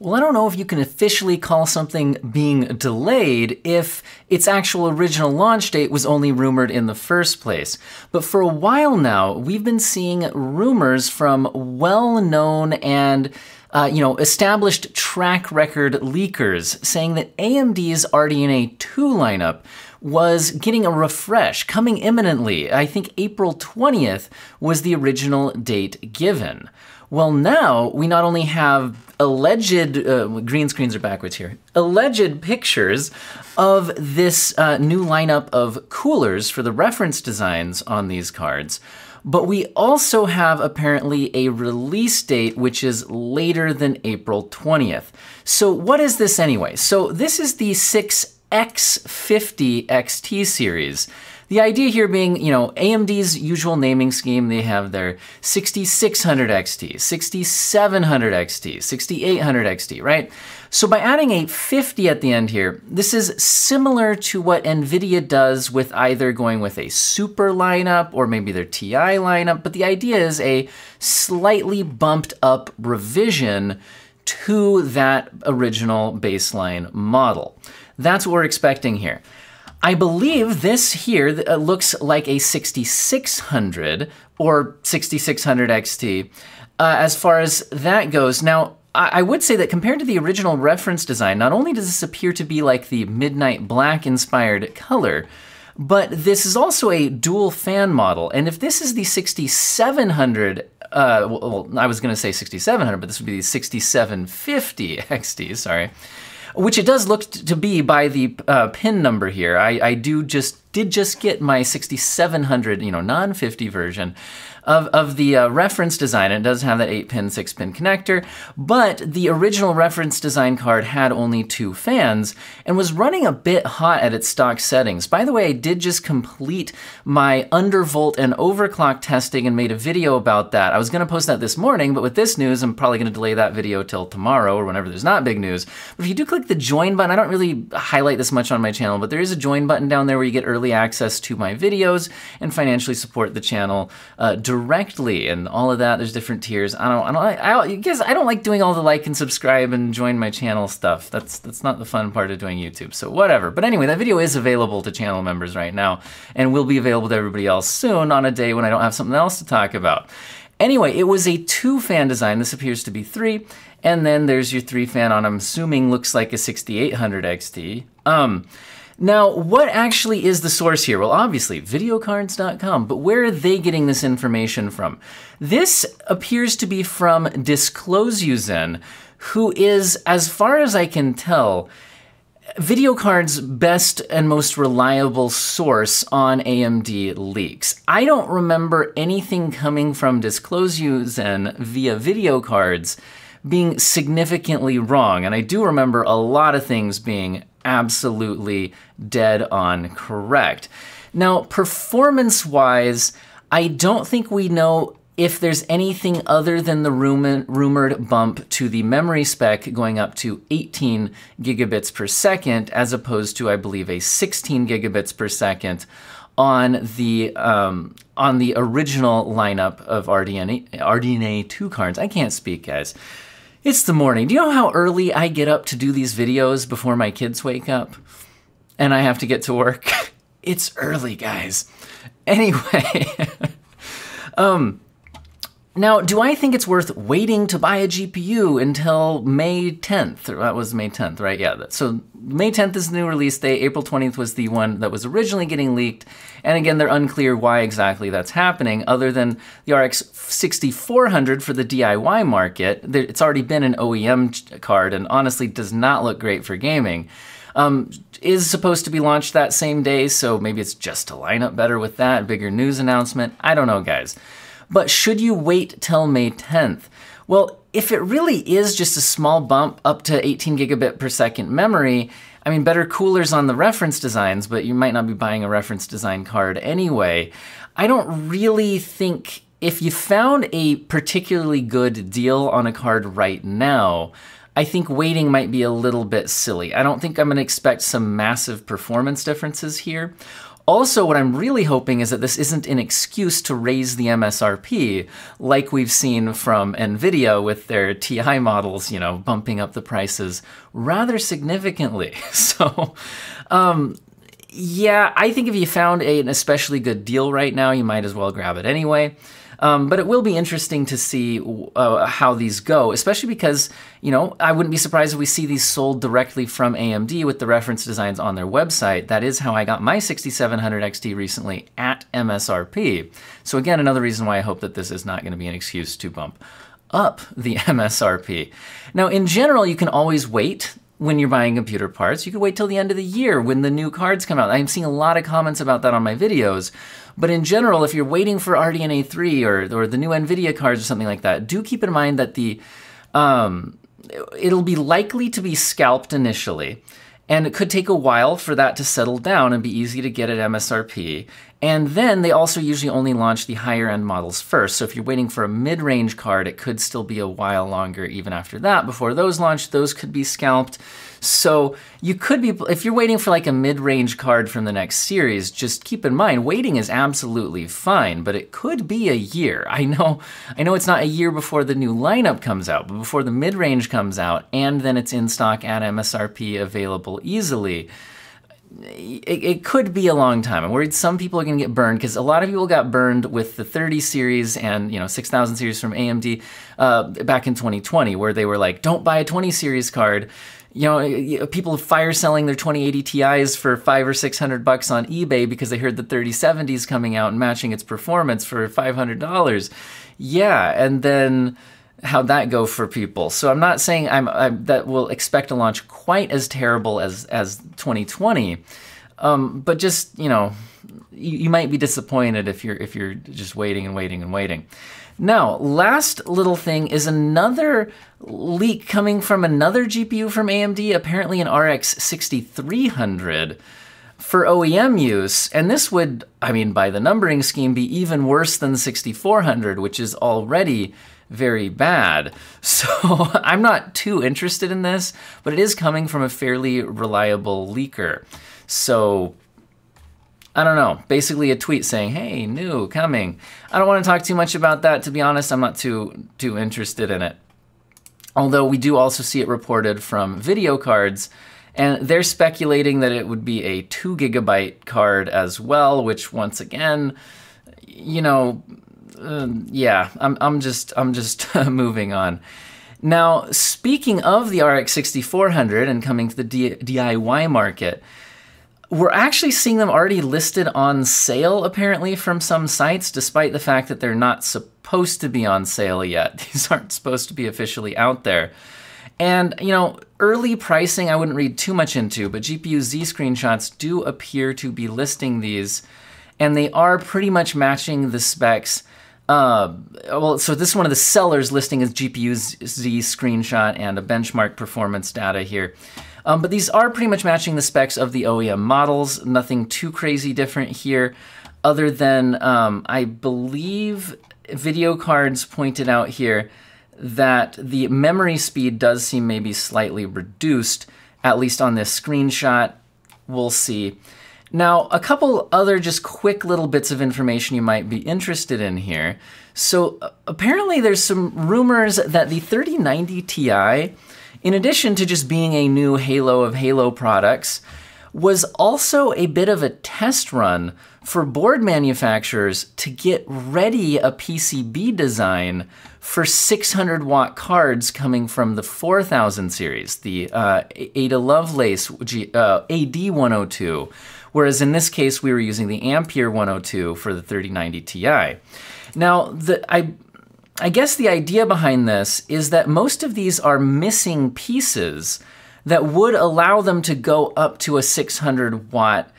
Well, I don't know if you can officially call something being delayed if its actual original launch date was only rumored in the first place. But for a while now, we've been seeing rumors from well-known and established track record leakers saying that AMD's RDNA 2 lineup was getting a refresh, coming imminently. I think April 20th was the original date given. Well, now we not only have alleged, green screens are backwards here, alleged pictures of this new lineup of coolers for the reference designs on these cards, but we also have apparently a release date which is later than April 20th. So what is this anyway? So this is the 6X50 XT series. The idea here being, AMD's usual naming scheme, they have their 6600 XT, 6700 XT, 6800 XT, right? So by adding a 50 at the end here, this is similar to what NVIDIA does with either going with a super lineup or maybe their TI lineup, but the idea is a slightly bumped up revision to that original baseline model. That's what we're expecting here. I believe this here looks like a 6600 or 6600 XT as far as that goes. Now, I would say that compared to the original reference design, not only does this appear to be like the midnight black inspired color, but this is also a dual fan model. And if this is the 6700, well, I was going to say 6700, but this would be the 6750 XT, sorry. Which it does look to be by the pin number here. I did just get my 6700, non-50 version of the reference design. It does have that 8-pin, 6-pin connector, but the original reference design card had only 2 fans and was running a bit hot at its stock settings. By the way, I did just complete my undervolt and overclock testing and made a video about that. I was gonna post that this morning, but with this news, I'm probably gonna delay that video till tomorrow or whenever there's not big news. But if you do click the join button, I don't really highlight this much on my channel, but there is a join button down there where you get early access to my videos and financially support the channel directly and all of that. There's different tiers. I don't like doing all the like and subscribe and join my channel stuff. That's not the fun part of doing YouTube, so whatever. But anyway, that video is available to channel members right now and will be available to everybody else soon on a day when I don't have something else to talk about. Anyway, it was a 2-fan design. This appears to be 3. And then there's your 3-fan on, I'm assuming, looks like a 6800 XT. Now, what actually is the source here? Well, obviously, videocards.com, but where are they getting this information from? This appears to be from DiscloseUzen, who is, as far as I can tell, VideoCard's best and most reliable source on AMD leaks. I don't remember anything coming from DiscloseUzen via VideoCards being significantly wrong, and I do remember a lot of things being absolutely dead on correct. Now, performance-wise, I don't think we know if there's anything other than the rumored bump to the memory spec going up to 18 gigabits per second, as opposed to, I believe, a 16 gigabits per second on the original lineup of RDNA 2 cards. I can't speak, guys. It's the morning. Do you know how early I get up to do these videos before my kids wake up? And I have to get to work? It's early, guys. Anyway, now, do I think it's worth waiting to buy a GPU until May 10th? That was May 10th, right? Yeah, so May 10th is the new release date. April 20th was the one that was originally getting leaked. And again, they're unclear why exactly that's happening, other than the RX 6400 for the DIY market. It's already been an OEM card and honestly does not look great for gaming. Is supposed to be launched that same day, so maybe it's just to line up better with that, bigger news announcement. I don't know, guys. But should you wait till May 10th? Well, if it really is just a small bump up to 18 gigabit per second memory, I mean, better coolers on the reference designs, but you might not be buying a reference design card anyway. I don't really think, if you found a particularly good deal on a card right now, I think waiting might be a little bit silly. I don't think I'm gonna expect some massive performance differences here. Also, what I'm really hoping is that this isn't an excuse to raise the MSRP, like we've seen from NVIDIA with their TI models, you know, bumping up the prices rather significantly. So, yeah, I think if you found an especially good deal right now, you might as well grab it anyway. But it will be interesting to see how these go, especially because, you know, I wouldn't be surprised if we see these sold directly from AMD with the reference designs on their website. That is how I got my 6700 XT recently at MSRP. So again, another reason why I hope that this is not going to be an excuse to bump up the MSRP. Now, in general, you can always wait when you're buying computer parts. You could wait till the end of the year when the new cards come out. I'm seeing a lot of comments about that on my videos. But in general, if you're waiting for RDNA 3 or the new NVIDIA cards or something like that, do keep in mind that it'll be likely to be scalped initially. And it could take a while for that to settle down and be easy to get at MSRP. And then they also usually only launch the higher end models first. So if you're waiting for a mid-range card, it could still be a while longer even after that. Before those launch, those could be scalped. So you could be, if you're waiting for like a mid-range card from the next series, just keep in mind, waiting is absolutely fine, but it could be a year. I know it's not a year before the new lineup comes out, but before the mid-range comes out, and then it's in stock at MSRP available easily. It could be a long time. I'm worried some people are going to get burned because a lot of people got burned with the 30 series and 6000 series from AMD back in 2020, where they were like, don't buy a 20 series card. People fire selling their 2080 Ti's for $500 or $600 on eBay because they heard the 3070's coming out and matching its performance for $500. Yeah, and then how'd that go for people? So I'm not saying that we'll expect a launch quite as terrible as 2020, but just you might be disappointed if you're just waiting and waiting and waiting. Now, last little thing is another leak coming from another GPU from AMD, apparently an RX 6300 for OEM use. And this would, by the numbering scheme, be even worse than 6400, which is already very bad. So I'm not too interested in this, but it is coming from a fairly reliable leaker. So I don't know, basically a tweet saying, hey, new, coming. I don't want to talk too much about that, to be honest. I'm not too interested in it. Although we do also see it reported from video cards, and they're speculating that it would be a 2 GB card as well, which once again, yeah, I'm just moving on. Now, speaking of the RX 6400 and coming to the DIY market, we're actually seeing them already listed on sale, apparently, from some sites, despite the fact that they're not supposed to be on sale yet. These aren't supposed to be officially out there. And, early pricing I wouldn't read too much into, but GPU Z screenshots do appear to be listing these, and they are pretty much matching the specs. So this is one of the sellers listing as GPU Z screenshot and a benchmark performance data here. But these are pretty much matching the specs of the OEM models. Nothing too crazy different here, other than I believe video cards pointed out here that the memory speed does seem maybe slightly reduced, at least on this screenshot. We'll see. Now, a couple other just quick little bits of information you might be interested in here. So apparently there's some rumors that the 3090 Ti, in addition to just being a new halo of Halo products, was also a bit of a test run for board manufacturers to get ready a PCB design for 600-watt cards coming from the 4000 series, the Ada Lovelace AD102, whereas in this case we were using the Ampere 102 for the 3090 Ti. Now, I guess the idea behind this is that most of these are missing pieces that would allow them to go up to a 600-watt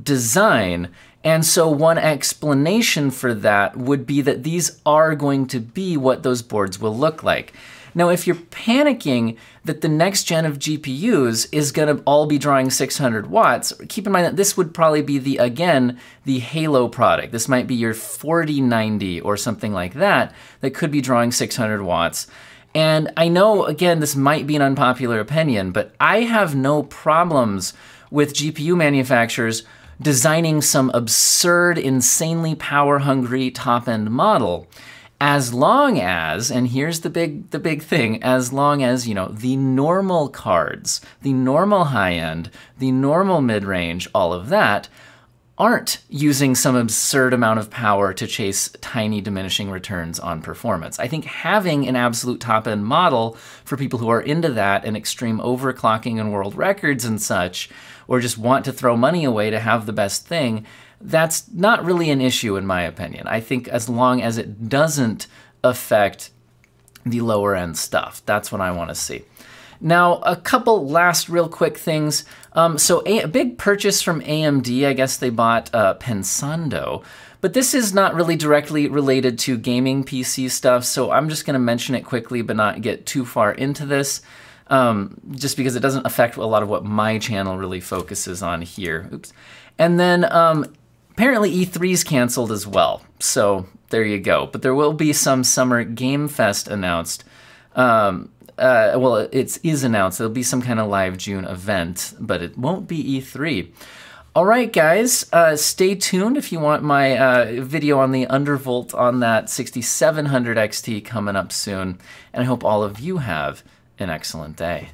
design. And so one explanation for that would be that these are going to be what those boards will look like. Now, if you're panicking that the next gen of GPUs is going to all be drawing 600 watts, keep in mind that this would probably be the Halo product. This might be your 4090 or something like that could be drawing 600 watts. And I know, again, this might be an unpopular opinion, but I have no problems with GPU manufacturers designing some absurd, insanely power-hungry top-end model, as long as, and here's the big thing, as long as, you know, the normal cards, the normal high-end, the normal mid-range, all of that, aren't using some absurd amount of power to chase tiny diminishing returns on performance. I think having an absolute top-end model for people who are into that and extreme overclocking and world records and such, or just want to throw money away to have the best thing, that's not really an issue in my opinion. I think as long as it doesn't affect the lower end stuff, that's what I want to see. Now, a couple last real quick things. So a big purchase from AMD, I guess they bought Pensando, but this is not really directly related to gaming PC stuff, so I'm just going to mention it quickly but not get too far into this, just because it doesn't affect a lot of what my channel really focuses on here. Oops. And then apparently E3's canceled as well, so there you go. But there will be some Summer Game Fest announced. Well, it is announced. There'll be some kind of live June event, but it won't be E3. All right, guys, stay tuned if you want my video on the undervolt on that 6700 XT coming up soon. And I hope all of you have an excellent day.